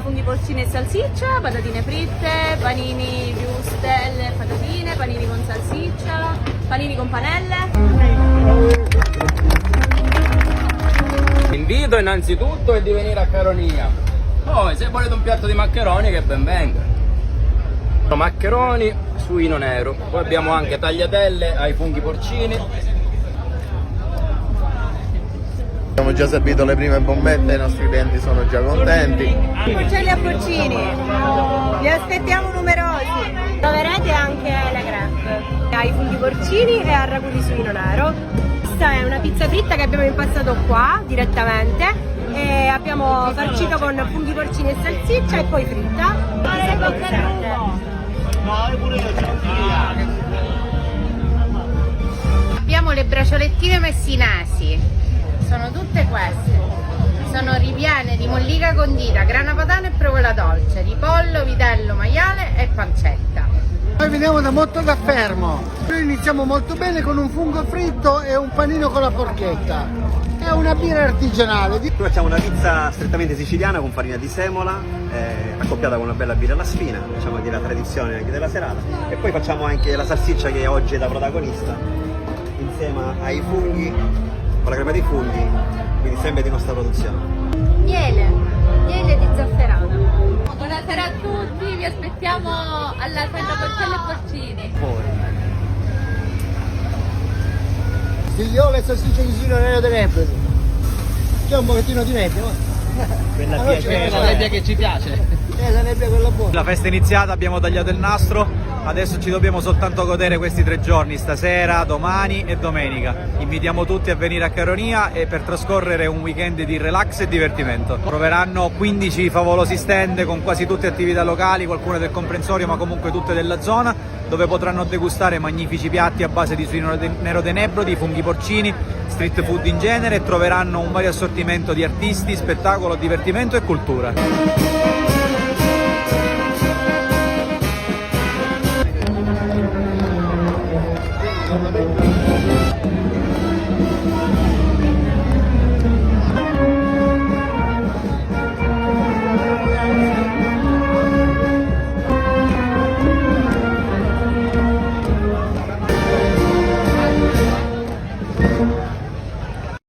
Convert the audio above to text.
funghi porcini e salsiccia, patatine fritte, panini wurstel, patatine, panini con salsiccia, panini con panelle. L'invito innanzitutto è di venire a Caronia. Poi se volete un piatto di maccheroni che ben venga. Maccheroni, suino nero. Poi abbiamo anche tagliatelle ai funghi porcini. Abbiamo già servito le prime bombette, i nostri clienti sono già contenti. Porcelli a porcini, li aspettiamo numerosi. Troverete anche la crepe ai funghi porcini e al ragù di suino nero. Questa è una pizza fritta che abbiamo impastato qua direttamente e abbiamo farcito con funghi porcini e salsiccia e poi fritta. Abbiamo le braciolettine messinesi, sono tutte queste, sono ripiene di mollica condita, grana padano e provola dolce, di pollo, vitello, maiale e pancetta. Noi veniamo da Mottodaffermo, noi iniziamo molto bene con un fungo fritto e un panino con la porchetta. È una birra artigianale. Noi facciamo una pizza strettamente siciliana con farina di semola, accoppiata con una bella birra alla sfina, diciamo che è la tradizione anche della serata. E poi facciamo anche la salsiccia che oggi è da protagonista, insieme ai funghi, con la crema dei funghi, quindi sempre di nostra produzione. Miele di zafferano. Buonasera a tutti, vi aspettiamo alla Santa Porcelli e Porcini. Stigliola e salsiccia di suino nero di nebbia. C'è un pochettino di nebbia, Quella nebbia che ci piace. la nebbia quella buona. La festa è iniziata, abbiamo tagliato il nastro, adesso ci dobbiamo soltanto godere questi 3 giorni, stasera, domani e domenica. Invitiamo tutti a venire a Caronia e per trascorrere un weekend di relax e divertimento. Troveranno 15 favolosi stand con quasi tutte attività locali, qualcune del comprensorio ma comunque tutte della zona, dove potranno degustare magnifici piatti a base di suino nero de Nebro, di funghi porcini, street food in genere, e troveranno un vario assortimento di artisti, spettacolo, divertimento e cultura.